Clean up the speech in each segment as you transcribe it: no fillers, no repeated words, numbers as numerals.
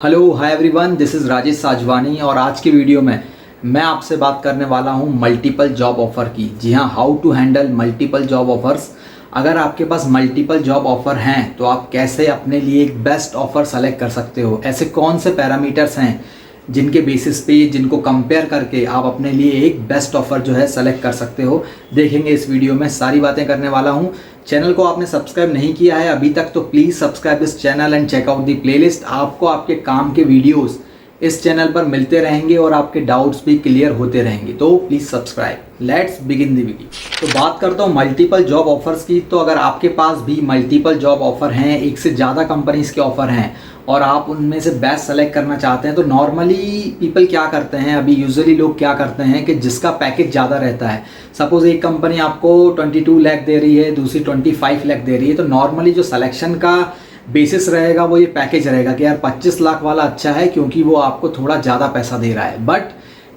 Hello hi everyone, this is Rajesh Sajwani और आज की वीडियो में मैं आपसे बात करने वाला हूं मल्टीपल जॉब ऑफ़र की। जी हां, how to handle multiple job offers. अगर आपके पास मल्टीपल जॉब ऑफ़र हैं तो आप कैसे अपने लिए एक बेस्ट ऑफ़र सेलेक्ट कर सकते हो। ऐसे कौन से पैरामीटर्स हैं जिनके बेसिस पे, जिनको कंपेयर करके आप अपने लिए एक बेस्ट ऑफ़र जो है सेलेक्ट कर सकते हो, देखेंगे इस वीडियो में। सारी बातें करने वाला हूँ। चैनल को आपने सब्सक्राइब नहीं किया है अभी तक तो please subscribe this channel and check out the playlist. आपको आपके काम के वीडियोस इस चैनल पर मिलते रहेंगे और आपके डाउट्स भी क्लियर होते रहेंगे, तो please subscribe. Let's begin the video. तो बात करता हूँ मल्टीपल जॉब ऑफर्स की। तो अगर आपके पास भी मल्टीपल जॉब ऑफर हैं, एक से ज़्यादा कंपनीज के ऑफर हैं और आप उनमें से बेस्ट सेलेक्ट करना चाहते हैं, तो नॉर्मली पीपल क्या करते हैं, अभी यूजुअली लोग क्या करते हैं कि जिसका पैकेज ज़्यादा रहता है, सपोज एक कंपनी आपको 22 लाख दे रही है, दूसरी 25 लाख दे रही है, तो नॉर्मली जो सिलेक्शन का बेसिस रहेगा वो ये पैकेज रहेगा कि यार 25 लाख वाला अच्छा है क्योंकि वो आपको थोड़ा ज़्यादा पैसा दे रहा है। बट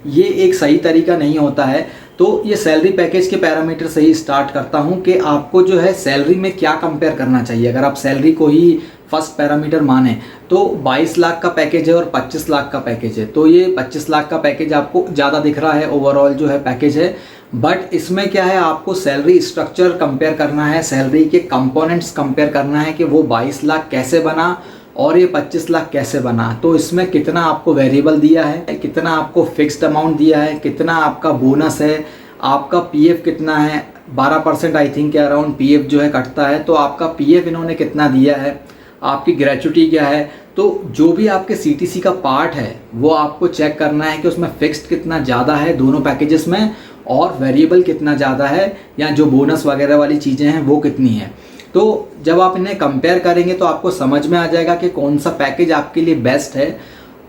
ये एक सही तरीका नहीं होता है। तो ये सैलरी पैकेज के पैरामीटर से ही स्टार्ट करता हूँ कि आपको जो है सैलरी में क्या कंपेयर करना चाहिए। अगर आप सैलरी को ही फर्स्ट पैरामीटर माने तो 22 लाख का पैकेज है और 25 लाख का पैकेज है, तो ये 25 लाख का पैकेज आपको ज़्यादा दिख रहा है ओवरऑल जो है पैकेज है। बट इसमें क्या है, आपको सैलरी स्ट्रक्चर कंपेयर करना है, सैलरी के कंपोनेंट्स कंपेयर करना है कि वो 22 लाख कैसे बना और ये 25 लाख कैसे बना। तो इसमें कितना आपको वेरिएबल दिया है, कितना आपको फिक्स्ड अमाउंट दिया है, कितना आपका बोनस है, आपका पीएफ कितना है, 12% आई थिंक के अराउंड पीएफ जो है कटता है, तो आपका पीएफ इन्होंने कितना दिया है, आपकी ग्रेच्युटी क्या है। तो जो भी आपके सीटीसी का पार्ट है वो आपको चेक करना है कि उसमें फिक्स्ड कितना ज़्यादा है दोनों पैकेजेस में और वेरिएबल कितना ज़्यादा है, या जो बोनस वगैरह वाली चीज़ें हैं वो कितनी है। तो जब आप इन्हें कंपेयर करेंगे तो आपको समझ में आ जाएगा कि कौन सा पैकेज आपके लिए बेस्ट है।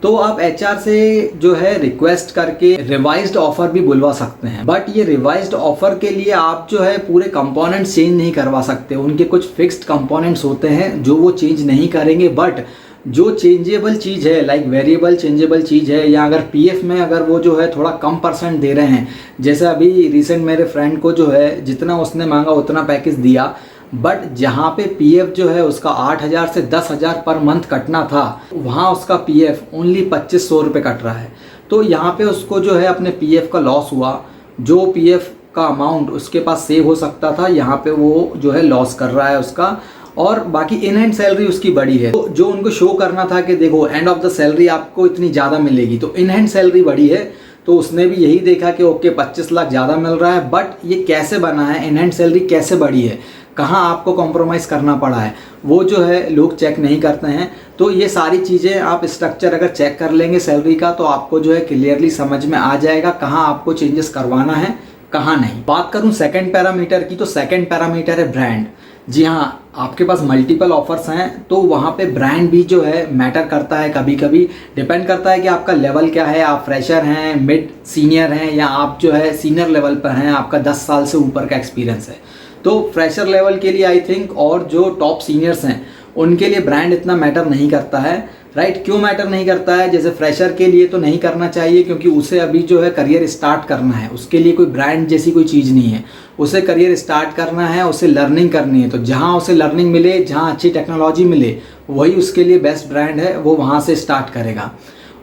तो आप एचआर से जो है रिक्वेस्ट करके रिवाइज्ड ऑफर भी बुलवा सकते हैं। बट ये रिवाइज्ड ऑफर के लिए आप जो है पूरे कंपोनेंट्स चेंज नहीं करवा सकते। उनके कुछ फिक्स्ड कंपोनेंट्स होते हैं जो वो चेंज नहीं करेंगे। बट जो चेंजेबल चीज़ है, लाइक वेरिएबल चेंजेबल चीज़ है, या अगर पीएफ में अगर वो जो है थोड़ा कम परसेंट दे रहे हैं, जैसे अभी रिसेंट मेरे फ्रेंड को जो है जितना उसने मांगा उतना पैकेज दिया, बट जहाँ पे पीएफ जो है उसका 8,000 से 10,000 पर मंथ कटना था, वहाँ उसका पीएफ ओनली 2500 रुपये कट रहा है। तो यहाँ पे उसको जो है अपने पीएफ का लॉस हुआ। जो पीएफ का अमाउंट उसके पास सेव हो सकता था, यहाँ पे वो जो है लॉस कर रहा है उसका। और बाकी इन हैंड सैलरी उसकी बड़ी है, तो जो उनको शो करना था कि देखो एंड ऑफ द सैलरी आपको इतनी ज़्यादा मिलेगी, तो इन हैंड सैलरी बड़ी है, तो उसने भी यही देखा कि ओके 25 लाख ज़्यादा मिल रहा है। बट ये कैसे बना है, इन हैंड सैलरी कैसे बढ़ी है, कहाँ आपको कॉम्प्रोमाइज़ करना पड़ा है, वो जो है लोग चेक नहीं करते हैं। तो ये सारी चीज़ें आप स्ट्रक्चर अगर चेक कर लेंगे सैलरी का, तो आपको जो है क्लियरली समझ में आ जाएगा कहाँ आपको चेंजेस करवाना है, कहाँ नहीं। बात करूँ सेकंड पैरामीटर की, तो सेकंड पैरामीटर है ब्रांड। जी हाँ, आपके पास मल्टीपल ऑफर्स हैं तो वहाँ पे ब्रांड भी जो है मैटर करता है। कभी कभी डिपेंड करता है कि आपका लेवल क्या है, आप फ्रेशर हैं, मिड सीनियर हैं, या आप जो है सीनियर लेवल पर हैं, आपका 10 साल से ऊपर का एक्सपीरियंस है। तो फ्रेशर लेवल के लिए आई थिंक, और जो टॉप सीनियर्स हैं उनके लिए ब्रांड इतना मैटर नहीं करता है। राइट, क्यों मैटर नहीं करता है? जैसे फ्रेशर के लिए तो नहीं करना चाहिए क्योंकि उसे अभी जो है करियर स्टार्ट करना है, उसके लिए कोई ब्रांड जैसी कोई चीज़ नहीं है। उसे करियर स्टार्ट करना है, उसे लर्निंग करनी है, तो जहाँ उसे लर्निंग मिले, जहाँ अच्छी टेक्नोलॉजी मिले, वही उसके लिए बेस्ट ब्रांड है, वो वहाँ से स्टार्ट करेगा।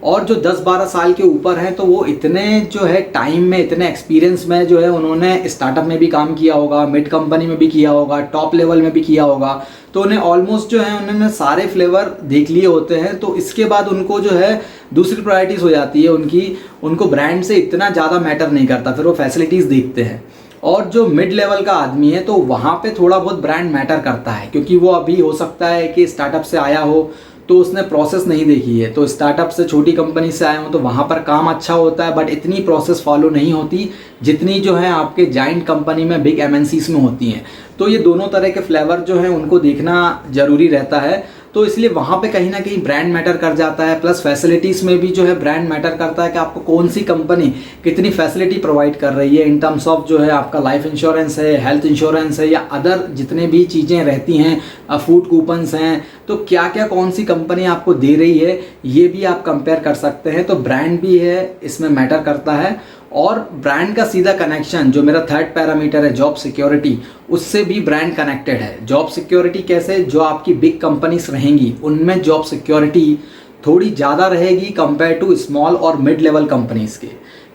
और जो 10-12 साल के ऊपर हैं तो वो इतने जो है टाइम में, इतने एक्सपीरियंस में जो है उन्होंने स्टार्टअप में भी काम किया होगा, मिड कंपनी में भी किया होगा, टॉप लेवल में भी किया होगा, तो उन्हें ऑलमोस्ट जो है उन्होंने सारे फ्लेवर देख लिए होते हैं। तो इसके बाद उनको जो है दूसरी प्रायोरिटीज़ हो जाती है उनकी, उनको ब्रांड से इतना ज़्यादा मैटर नहीं करता, फिर वो फैसिलिटीज़ देखते हैं। और जो मिड लेवल का आदमी है तो वहाँ पे थोड़ा बहुत ब्रांड मैटर करता है, क्योंकि वो अभी हो सकता है कि स्टार्टअप से आया हो तो उसने प्रोसेस नहीं देखी है, तो स्टार्टअप से छोटी कंपनी से आए हो तो वहाँ पर काम अच्छा होता है, बट इतनी प्रोसेस फॉलो नहीं होती जितनी जो है आपके जाइंट कंपनी में, बिग एमएनसीज में होती हैं। तो ये दोनों तरह के फ्लेवर जो हैं उनको देखना ज़रूरी रहता है। तो इसलिए वहाँ पे कहीं ना कहीं ब्रांड मैटर कर जाता है। प्लस फैसिलिटीज़ में भी जो है ब्रांड मैटर करता है कि आपको कौन सी कंपनी कितनी फैसिलिटी प्रोवाइड कर रही है, इन टर्म्स ऑफ जो है आपका लाइफ इंश्योरेंस है, हेल्थ इंश्योरेंस है, या अदर जितने भी चीज़ें रहती हैं, फूड कूपन्स हैं, तो क्या क्या कौन सी कंपनी आपको दे रही है ये भी आप कंपेयर कर सकते हैं। तो ब्रांड भी है इसमें मैटर करता है। और ब्रांड का सीधा कनेक्शन, जो मेरा थर्ड पैरामीटर है जॉब सिक्योरिटी, उससे भी ब्रांड कनेक्टेड है। जॉब सिक्योरिटी कैसे? जो आपकी बिग कंपनीज रहेंगी उनमें जॉब सिक्योरिटी थोड़ी ज़्यादा रहेगी कंपेयर टू स्मॉल और मिड लेवल कंपनीज़ के।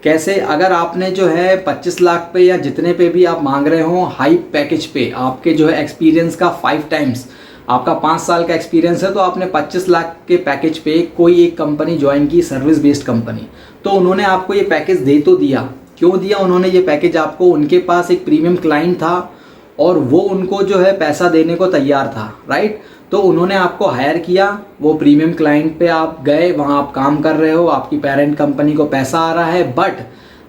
कैसे, अगर आपने जो है 25 लाख पे या जितने पे भी आप मांग रहे हो हाई पैकेज पे, आपके जो है एक्सपीरियंस का 5 टाइम्स, आपका 5 साल का एक्सपीरियंस है, तो आपने 25 लाख के पैकेज पे कोई एक कंपनी ज्वाइन की, सर्विस बेस्ड कंपनी, तो उन्होंने आपको ये पैकेज दे तो दिया। क्यों दिया उन्होंने ये पैकेज आपको? उनके पास एक प्रीमियम क्लाइंट था और वो उनको जो है पैसा देने को तैयार था, राइट। तो उन्होंने आपको हायर किया, वो प्रीमियम क्लाइंट पे आप गए, वहाँ आप काम कर रहे हो, आपकी पेरेंट कंपनी को पैसा आ रहा है। बट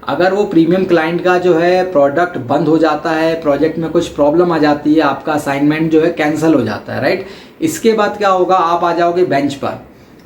अगर वो प्रीमियम क्लाइंट का जो है प्रोडक्ट बंद हो जाता है, प्रोजेक्ट में कुछ प्रॉब्लम आ जाती है, आपका असाइनमेंट जो है कैंसिल हो जाता है, राइट। इसके बाद क्या होगा, आप आ जाओगे बेंच पर।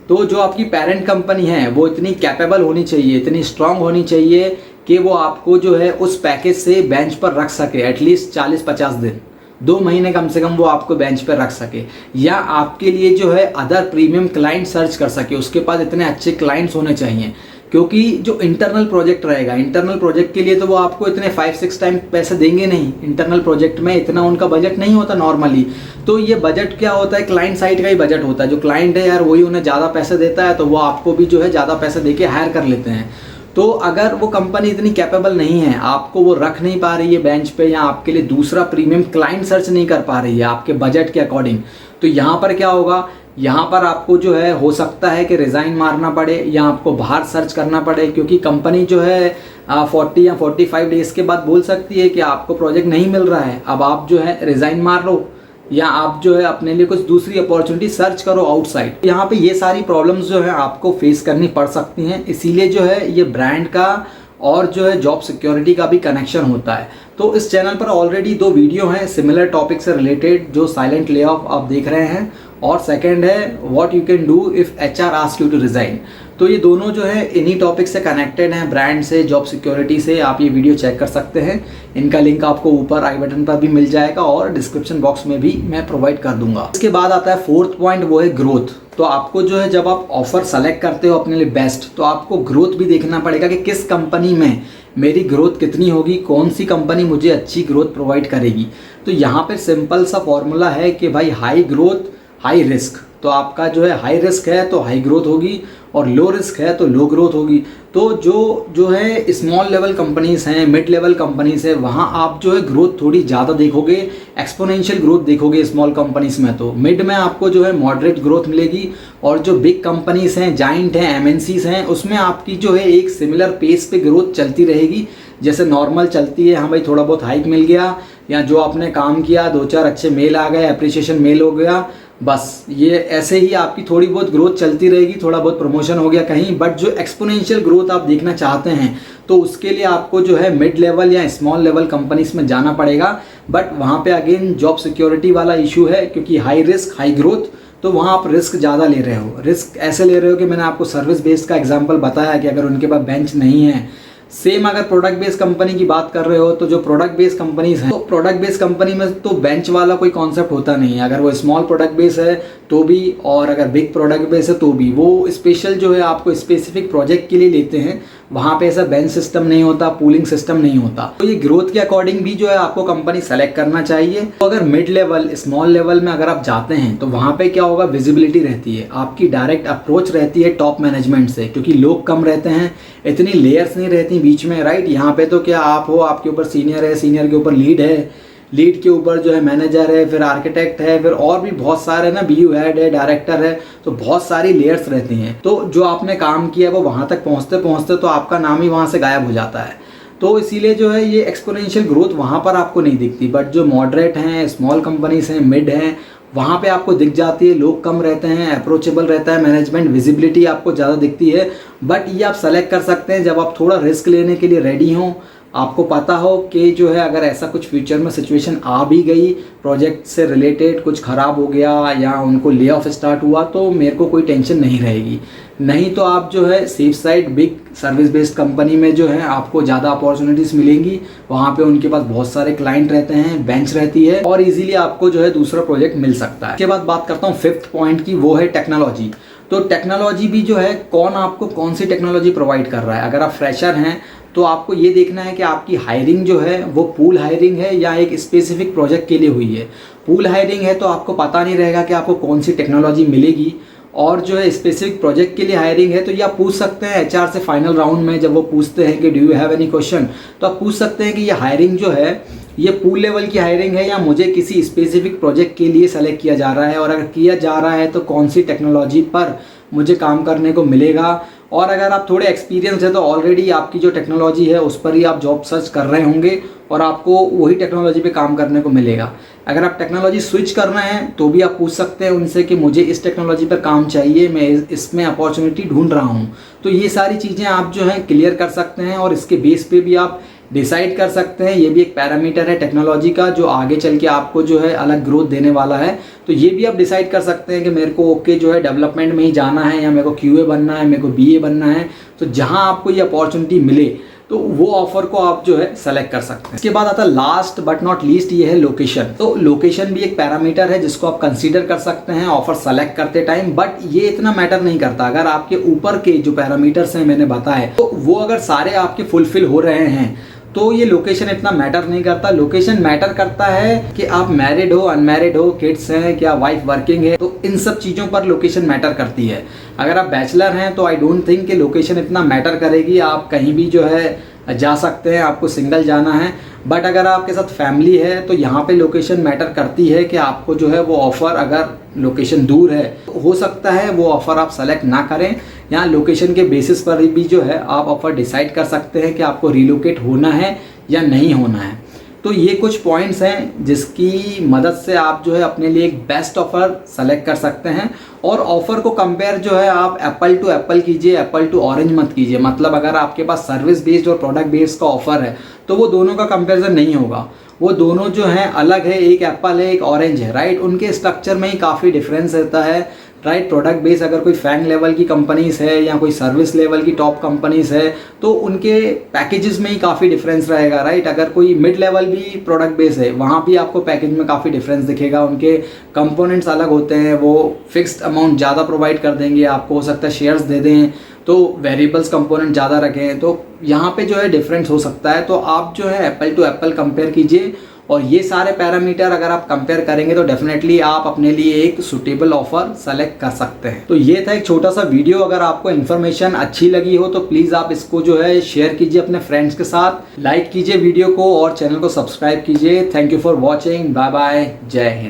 तो जो आपकी पेरेंट कंपनी है वो इतनी कैपेबल होनी चाहिए, इतनी स्ट्रांग होनी चाहिए कि वो आपको जो है उस पैकेज से बेंच पर रख सके एटलीस्ट 40-50 दिन, 2 महीने कम से कम वो आपको बेंच पर रख सके, या आपके लिए जो है अदर प्रीमियम क्लाइंट सर्च कर सके। उसके पास इतने अच्छे क्लाइंट्स होने चाहिए, क्योंकि जो इंटरनल प्रोजेक्ट रहेगा, इंटरनल प्रोजेक्ट के लिए तो वो आपको इतने 5-6 टाइम पैसे देंगे नहीं। इंटरनल प्रोजेक्ट में इतना उनका बजट नहीं होता नॉर्मली। तो ये बजट क्या होता है, क्लाइंट साइड का ही बजट होता है। जो क्लाइंट है यार वही उन्हें ज़्यादा पैसे देता है, तो वो आपको भी जो है ज़्यादा पैसे दे के हायर कर लेते हैं। तो अगर वो कंपनी इतनी कैपेबल नहीं है, आपको वो रख नहीं पा रही है बेंच पे, या आपके लिए दूसरा प्रीमियम क्लाइंट सर्च नहीं कर पा रही है आपके बजट के अकॉर्डिंग, तो यहाँ पर क्या होगा, यहाँ पर आपको जो है हो सकता है कि रिज़ाइन मारना पड़े या आपको बाहर सर्च करना पड़े, क्योंकि कंपनी जो है 40 या 45 डेज़ के बाद बोल सकती है कि आपको प्रोजेक्ट नहीं मिल रहा है, अब आप जो है रिज़ाइन मार लो, या आप जो है अपने लिए कुछ दूसरी अपॉर्चुनिटी सर्च करो आउटसाइड। यहाँ पे ये सारी प्रॉब्लम्स जो है आपको फेस करनी पड़ सकती हैं। इसीलिए जो है ये ब्रांड का और जो है जॉब सिक्योरिटी का भी कनेक्शन होता है। तो इस चैनल पर ऑलरेडी 2 वीडियो हैं सिमिलर टॉपिक से रिलेटेड, जो साइलेंट ले ऑफ आप देख रहे हैं, और सेकंड है what you can do if HR ask you to resign. तो ये दोनों जो है इन्हीं टॉपिक से कनेक्टेड हैं, ब्रांड से, जॉब सिक्योरिटी से। आप ये वीडियो चेक कर सकते हैं, इनका लिंक आपको ऊपर आई बटन पर भी मिल जाएगा और डिस्क्रिप्शन बॉक्स में भी मैं प्रोवाइड कर दूंगा। इसके बाद आता है 4th पॉइंट, वो है ग्रोथ। तो आपको जो है जब आप ऑफर सेलेक्ट करते हो अपने लिए बेस्ट, तो आपको ग्रोथ भी देखना पड़ेगा कि किस कंपनी में मेरी ग्रोथ कितनी होगी, कौन सी कंपनी मुझे अच्छी ग्रोथ प्रोवाइड करेगी। तो यहाँ पर सिंपल सा फॉर्मूला है कि भाई हाई ग्रोथ हाई रिस्क। तो आपका जो है हाई रिस्क है तो हाई ग्रोथ होगी, और लो रिस्क है तो लो ग्रोथ होगी। तो जो है स्मॉल लेवल कंपनीज हैं, मिड लेवल कंपनीज है, वहाँ आप जो है ग्रोथ थोड़ी ज़्यादा देखोगे, एक्सपोनेंशियल ग्रोथ देखोगे स्मॉल कंपनीज में। तो मिड में आपको जो है मॉडरेट ग्रोथ मिलेगी, और जो बिग कंपनीज हैं, जाइंट हैं, MNCs हैं, उसमें आपकी जो है एक सिमिलर पेस पे ग्रोथ चलती रहेगी, जैसे नॉर्मल चलती है। हाँ भाई, थोड़ा बहुत हाइक मिल गया, या जो आपने काम किया 2-4 अच्छे मेल आ गए, अप्रिसिएशन मेल हो गया, बस ये ऐसे ही आपकी थोड़ी बहुत ग्रोथ चलती रहेगी, थोड़ा बहुत प्रमोशन हो गया कहीं। बट जो एक्सपोनेंशियल ग्रोथ आप देखना चाहते हैं, तो उसके लिए आपको जो है मिड लेवल या स्मॉल लेवल कंपनीज में जाना पड़ेगा। बट वहाँ पे अगेन जॉब सिक्योरिटी वाला इशू है, क्योंकि हाई रिस्क हाई ग्रोथ, तो वहाँ आप रिस्क ज़्यादा ले रहे हो। रिस्क ऐसे ले रहे हो कि मैंने आपको सर्विस बेस्ड का एग्जाम्पल बताया कि अगर उनके पास बेंच नहीं है, सेम अगर प्रोडक्ट बेस्ड कंपनी की बात कर रहे हो, तो जो प्रोडक्ट बेस्ड कंपनीज हैं, तो प्रोडक्ट बेस्ड कंपनी में तो बेंच वाला कोई कॉन्सेप्ट होता नहीं है। अगर वो स्मॉल प्रोडक्ट बेस है तो भी, और अगर बिग प्रोडक्ट बेस है तो भी, वो स्पेशल जो है आपको स्पेसिफिक प्रोजेक्ट के लिए लेते हैं। वहाँ पे ऐसा बेंच सिस्टम नहीं होता, पूलिंग सिस्टम नहीं होता। तो ये ग्रोथ के अकॉर्डिंग भी जो है आपको कंपनी सेलेक्ट करना चाहिए। तो अगर मिड लेवल स्मॉल लेवल में अगर आप जाते हैं, तो वहाँ पे क्या होगा, विजिबिलिटी रहती है, आपकी डायरेक्ट अप्रोच रहती है टॉप मैनेजमेंट से, क्योंकि लोग कम रहते हैं, इतनी लेयर्स नहीं रहती बीच में, राइट। यहाँ पे तो क्या आप हो, आपके ऊपर सीनियर है, सीनियर के ऊपर लीड है, लीड के ऊपर जो है मैनेजर है, फिर आर्किटेक्ट है, फिर और भी बहुत सारे ना, BU हेड है, डायरेक्टर है, तो बहुत सारी लेयर्स रहती हैं। तो जो आपने काम किया वो वहाँ तक पहुँचते पहुँचते तो आपका नाम ही वहाँ से गायब हो जाता है। तो इसीलिए जो है ये एक्सपोनेंशियल ग्रोथ वहाँ पर आपको नहीं दिखती। बट जो मॉडरेट हैं, स्मॉल कंपनीज हैं, मिड हैं, वहाँ पे आपको दिख जाती है। लोग कम रहते हैं, अप्रोचेबल रहता है मैनेजमेंट, विजिबिलिटी आपको ज़्यादा दिखती है। बट ये आप सेलेक्ट कर सकते हैं जब आप थोड़ा रिस्क लेने के लिए रेडी हों, आपको पता हो कि जो है अगर ऐसा कुछ फ्यूचर में सिचुएशन आ भी गई, प्रोजेक्ट से रिलेटेड कुछ ख़राब हो गया या उनको ले ऑफ स्टार्ट हुआ, तो मेरे को कोई टेंशन नहीं रहेगी। नहीं तो आप जो है safe side big service based company में जो है आपको ज़्यादा अपॉर्चुनिटीज़ मिलेंगी। वहाँ पे उनके पास बहुत सारे क्लाइंट रहते हैं, बेंच रहती है, और इजीली आपको जो है दूसरा प्रोजेक्ट मिल सकता है। इसके बाद बात करता हूँ 5th पॉइंट की, वो है टेक्नोलॉजी। तो टेक्नोलॉजी भी जो है आपको कौन सी टेक्नोलॉजी प्रोवाइड कर रहा है। अगर आप फ्रेशर हैं तो आपको ये देखना है कि आपकी हायरिंग जो है वो पूल हायरिंग है या एक स्पेसिफिक प्रोजेक्ट के लिए हुई है। पूल हायरिंग है तो आपको पता नहीं रहेगा कि आपको कौन सी टेक्नोलॉजी मिलेगी, और जो है स्पेसिफिक प्रोजेक्ट के लिए हायरिंग है, तो ये आप पूछ सकते हैं एचआर से फाइनल राउंड में। जब वो पूछते हैं कि do you have any question, तो आप पूछ सकते हैं कि ये हायरिंग जो है ये पूल लेवल की हायरिंग है या मुझे किसी स्पेसिफिक प्रोजेक्ट के लिए सेलेक्ट किया जा रहा है, और अगर किया जा रहा है तो कौन सी टेक्नोलॉजी पर मुझे काम करने को मिलेगा। और अगर आप थोड़े एक्सपीरियंस है तो ऑलरेडी आपकी जो टेक्नोलॉजी है उस पर ही आप जॉब सर्च कर रहे होंगे और आपको वही टेक्नोलॉजी पे काम करने को मिलेगा। अगर आप टेक्नोलॉजी स्विच कर रहे हैं तो भी आप पूछ सकते हैं उनसे कि मुझे इस टेक्नोलॉजी पर काम चाहिए, मैं इसमें अपॉर्चुनिटी ढूंढ रहा हूँ। तो ये सारी चीज़ें आप जो है क्लियर कर सकते हैं और इसके बेस पे भी आप डिसाइड कर सकते हैं। ये भी एक पैरामीटर है टेक्नोलॉजी का जो आगे चल के आपको जो है अलग ग्रोथ देने वाला है। तो ये भी आप डिसाइड कर सकते हैं कि मेरे को ओके जो है डेवलपमेंट में ही जाना है या मेरे को क्यूए बनना है, मेरे को बीए बनना है। तो जहां आपको ये अपॉर्चुनिटी मिले तो वो ऑफर को आप जो है सेलेक्ट कर सकते हैं। इसके बाद आता है लास्ट बट नॉट लीस्ट, ये है लोकेशन। तो लोकेशन भी एक पैरामीटर है जिसको आप कंसीडर कर सकते हैं ऑफर सेलेक्ट करते टाइम, बट ये इतना मैटर नहीं करता। अगर आपके ऊपर के जो पैरामीटर्स हैं मैंने बताए तो वो अगर सारे आपके फुलफिल हो रहे हैं तो ये लोकेशन इतना मैटर नहीं करता। लोकेशन मैटर करता है कि आप मैरिड हो, अनमैरिड हो, किड्स हैं, क्या वाइफ वर्किंग है, तो इन सब चीज़ों पर लोकेशन मैटर करती है। अगर आप बैचलर हैं तो आई डोंट थिंक कि लोकेशन इतना मैटर करेगी, आप कहीं भी जो है जा सकते हैं, आपको सिंगल जाना है। बट अगर आपके साथ फैमिली है तो यहाँ पे लोकेशन मैटर करती है कि आपको जो है वो ऑफ़र, अगर लोकेशन दूर है तो हो सकता है वो ऑफ़र आप सेलेक्ट ना करें। यहाँ लोकेशन के बेसिस पर भी जो है आप ऑफ़र डिसाइड कर सकते हैं कि आपको रिलोकेट होना है या नहीं होना है। तो ये कुछ पॉइंट्स हैं जिसकी मदद से आप जो है अपने लिए एक बेस्ट ऑफ़र सेलेक्ट कर सकते हैं। और ऑफ़र को कंपेयर जो है आप एप्पल टू एप्पल कीजिए, एप्पल टू ऑरेंज मत कीजिए। मतलब अगर आपके पास सर्विस बेस्ड और प्रोडक्ट बेस्ड का ऑफ़र है तो वो दोनों का कंपेरिजन नहीं होगा। वो दोनों जो हैं अलग है, एक एप्पल है एक ऑरेंज है, राइट। उनके स्ट्रक्चर में ही काफ़ी डिफरेंस रहता है, राइट। प्रोडक्ट बेस अगर कोई फैंग लेवल की कंपनीज है या कोई सर्विस लेवल की टॉप कंपनीज है तो उनके पैकेजेस में ही काफ़ी डिफरेंस रहेगा, राइट। अगर कोई मिड लेवल भी प्रोडक्ट बेस है वहाँ भी आपको पैकेज में काफ़ी डिफरेंस दिखेगा। उनके कंपोनेंट्स अलग होते हैं, वो फिक्स्ड अमाउंट ज़्यादा प्रोवाइड कर देंगे आपको, हो सकता है शेयर्स दे दें तो वेरिएबल्स कंपोनेंट ज़्यादा रखें, तो यहाँ पे जो है डिफरेंस हो सकता है। तो आप जो है एप्पल टू एप्पल कंपेयर कीजिए और ये सारे पैरामीटर अगर आप कंपेयर करेंगे तो डेफिनेटली आप अपने लिए एक सुटेबल ऑफर सेलेक्ट कर सकते हैं। तो ये था एक छोटा सा वीडियो। अगर आपको इन्फॉर्मेशन अच्छी लगी हो तो प्लीज़ आप इसको जो है शेयर कीजिए अपने फ्रेंड्स के साथ, लाइक कीजिए वीडियो को और चैनल को सब्सक्राइब कीजिए। Thank you for watching, bye bye, जय हिंद।